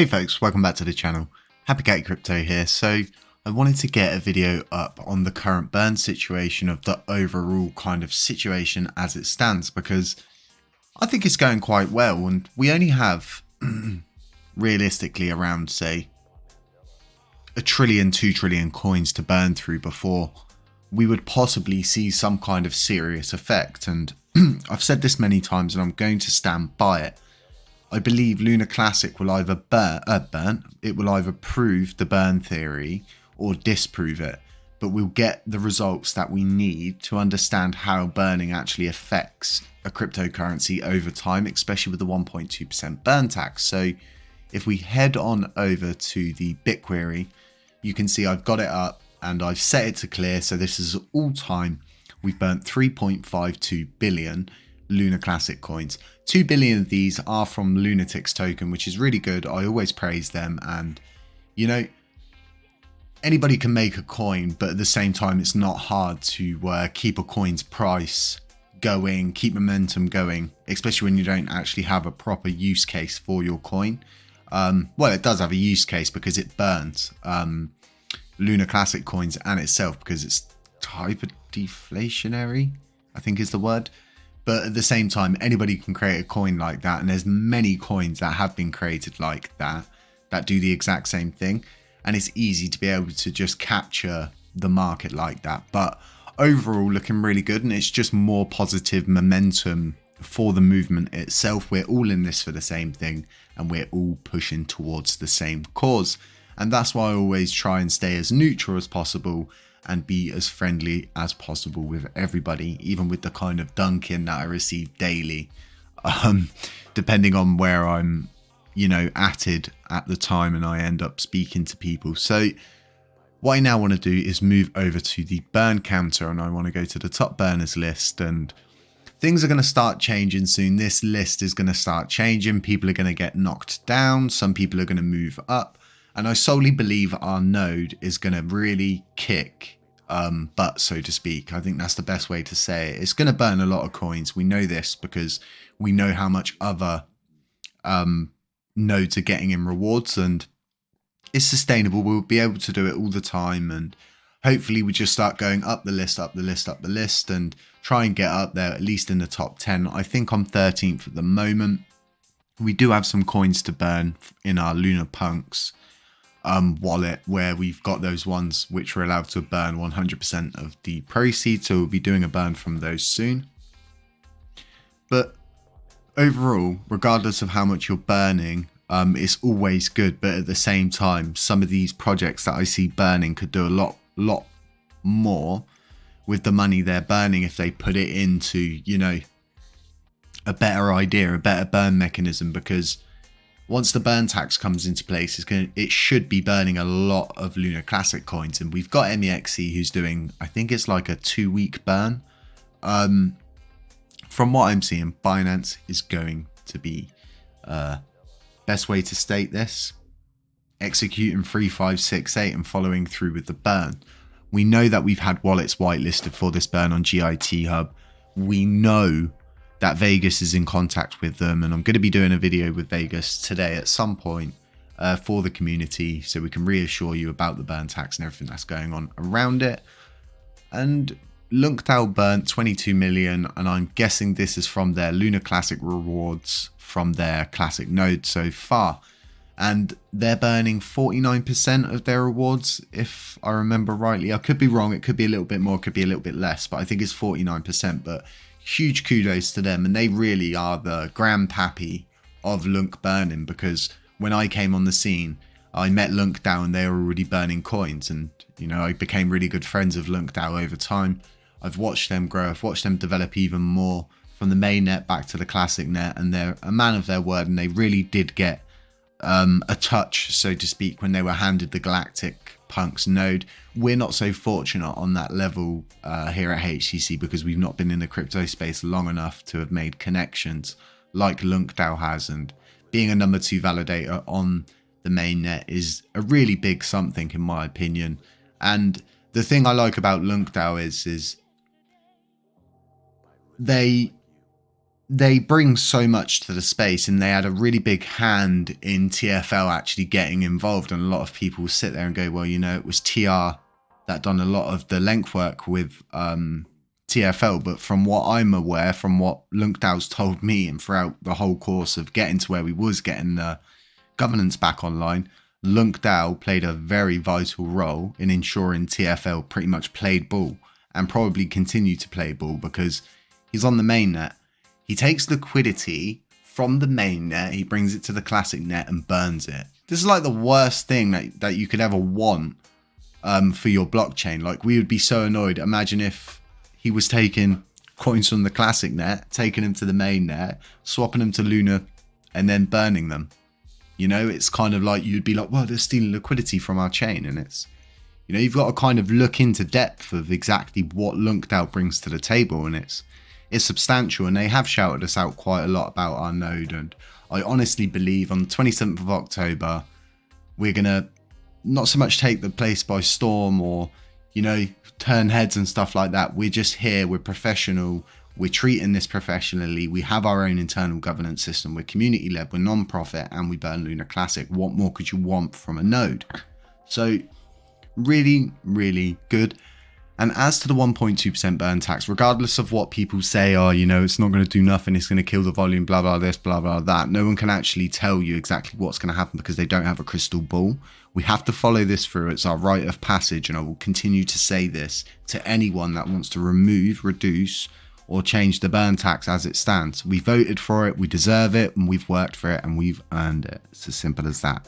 Hey folks, welcome back to the channel. Happy Cat Crypto here. So I wanted to get a video up on the current burn situation of the overall kind of situation as it stands, because I think it's going quite well, and we only have realistically around, say, 1 trillion, 2 trillion coins to burn through before we would possibly see some kind of serious effect. And I've said this many times and I'm going to stand by it. I believe LUNACLASSIC will either it will either prove the burn theory or disprove it, but we'll get the results that we need to understand how burning actually affects a cryptocurrency over time, especially with the 1.2% burn tax. So if we head on over to the BitQuery, you can see I've got it up and I've set it to clear. So this is all time. We've burnt 3.52 billion LUNACLASSIC coins. 2 billion of these are from Lunatics token, which is really good. I always praise them, and you know, anybody can make a coin, but at the same time it's not hard to keep a coin's price going, keep momentum going, especially when you don't actually have a proper use case for your coin. Well, it does have a use case because it burns LUNACLASSIC coins and itself, because it's hyper deflationary, I think is the word. But at the same time, anybody can create a coin like that, and there's many coins that have been created like that that do the exact same thing, and it's easy to be able to just capture the market like that. But overall, looking really good, and it's just more positive momentum for the movement itself. We're all in this for the same thing, and we're all pushing towards the same cause, and that's why I always try and stay as neutral as possible and be as friendly as possible with everybody, even with the kind of dunking that I receive daily, depending on where I'm, you know, at the time, and I end up speaking to people. So what I now want to do is move over to the burn counter, and I want to go to the top burners list, and things are going to start changing soon. This list is going to start changing. People are going to get knocked down. Some people are going to move up. And I solely believe our node is going to really kick butt, so to speak. I think that's the best way to say it. It's going to burn a lot of coins. We know this because we know how much other nodes are getting in rewards, and it's sustainable. We'll be able to do it all the time, and hopefully we just start going up the list, up the list, up the list, and try and get up there at least in the top 10. I think I'm 13th at the moment. We do have some coins to burn in our LUNAPunks wallet, where we've got those ones which are allowed to burn 100% of the proceeds, so we'll be doing a burn from those soon. But overall, regardless of how much you're burning, it's always good. But at the same time, some of these projects that I see burning could do a lot more with the money they're burning if they put it into, you know, a better idea, a better burn mechanism, because once the burn tax comes into place, it should be burning a lot of LUNACLASSIC coins. And we've got MEXC who's doing, I think it's like a 2-week burn. From what I'm seeing, Binance is going to be, best way to state this, executing 3, 5, 6, 8 and following through with the burn. We know that we've had wallets whitelisted for this burn on GIT Hub. We know that Vegas is in contact with them, and I'm going to be doing a video with Vegas today at some point for the community, so we can reassure you about the burn tax and everything that's going on around it. And LUNCDAO burnt 22 million, and I'm guessing this is from their LUNACLASSIC rewards from their classic node so far, and they're burning 49% of their rewards, if I remember rightly. I could be wrong, it could be a little bit more, it could be a little bit less, but I think it's 49%. But huge kudos to them, and they really are the grandpappy of LUNC burning, because when I came on the scene, I met LUNCDAO and they were already burning coins, and you know, I became really good friends of LUNCDAO over time. I've watched them grow, I've watched them develop even more from the main net back to the classic net, and they're a man of their word, and they really did get a touch, so to speak, when they were handed the Galactic Punks node. We're not so fortunate on that level here at HCC, because we've not been in the crypto space long enough to have made connections like LUNCDAO has, and being a number 2 validator on the main net is a really big something in my opinion. And the thing I like about LUNCDAO is they they bring so much to the space, and they had a really big hand in TFL actually getting involved. And a lot of people sit there and go, well, you know, it was TR that done a lot of the length work with TFL. But from what I'm aware, from what LUNCDAO's told me, and throughout the whole course of getting to where we was getting the governance back online, LUNCDAO played a very vital role in ensuring TFL pretty much played ball and probably continue to play ball, because he's on the mainnet. He takes liquidity from the mainnet, he brings it to the classic net and burns it. This is like the worst thing that you could ever want for your blockchain. Like, we would be so annoyed. Imagine if he was taking coins from the classic net, taking them to the mainnet, swapping them to Luna, and then burning them. You know, it's kind of like, you'd be like, well, they're stealing liquidity from our chain. And it's, you know, you've got to kind of look into depth of exactly what LUNCDAO brings to the table, and it's substantial. And they have shouted us out quite a lot about our node, and I honestly believe on the 27th of October we're gonna not so much take the place by storm or, you know, turn heads and stuff like that. We're just here, we're professional, we're treating this professionally, we have our own internal governance system, we're community led, we're non-profit, and we burn LUNACLASSIC. What more could you want from a node? So really, really good. And as to the 1.2% burn tax, regardless of what people say, oh, you know, it's not going to do nothing, it's going to kill the volume, blah, blah, this, blah, blah, that. No one can actually tell you exactly what's going to happen because they don't have a crystal ball. We have to follow this through. It's our rite of passage. And I will continue to say this to anyone that wants to remove, reduce, or change the burn tax as it stands. We voted for it, we deserve it, and we've worked for it, and we've earned it. It's as simple as that.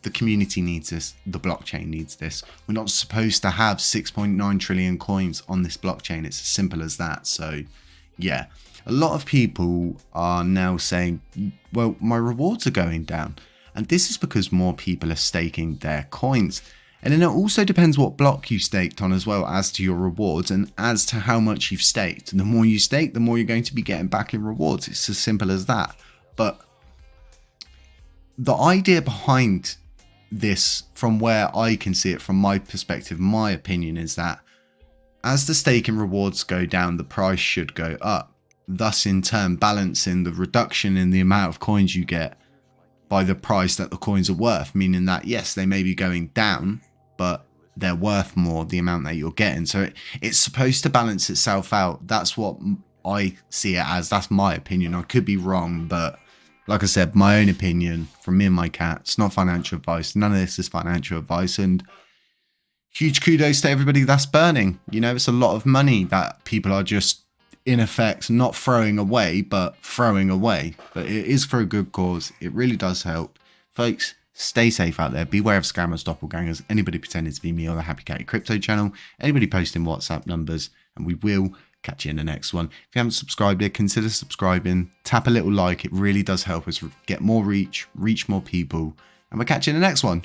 The community needs this, the blockchain needs this. We're not supposed to have 6.9 trillion coins on this blockchain. It's as simple as that. So yeah, a lot of people are now saying, well, my rewards are going down. And this is because more people are staking their coins. And then it also depends what block you staked on as well as to your rewards and as to how much you've staked. And the more you stake, the more you're going to be getting back in rewards. It's as simple as that. But the idea behind this, from where I can see it, from my perspective, my opinion is that as the staking rewards go down, the price should go up, thus in turn balancing the reduction in the amount of coins you get by the price that the coins are worth, meaning that yes, they may be going down, but they're worth more, the amount that you're getting. So it's supposed to balance itself out. That's what I see it as. That's my opinion. I could be wrong, but like I said, my own opinion from me and my cat. It's not financial advice. None of this is financial advice. And huge kudos to everybody that's burning. You know, it's a lot of money that people are just, in effect, not throwing away, but throwing away. But it is for a good cause. It really does help. Folks, stay safe out there. Beware of scammers, doppelgangers, anybody pretending to be me or the Happy Cat Crypto channel, anybody posting WhatsApp numbers, and we will catch you in the next one. If you haven't subscribed yet, consider subscribing. Tap a little like. It really does help us get more reach more people. And we'll catch you in the next one.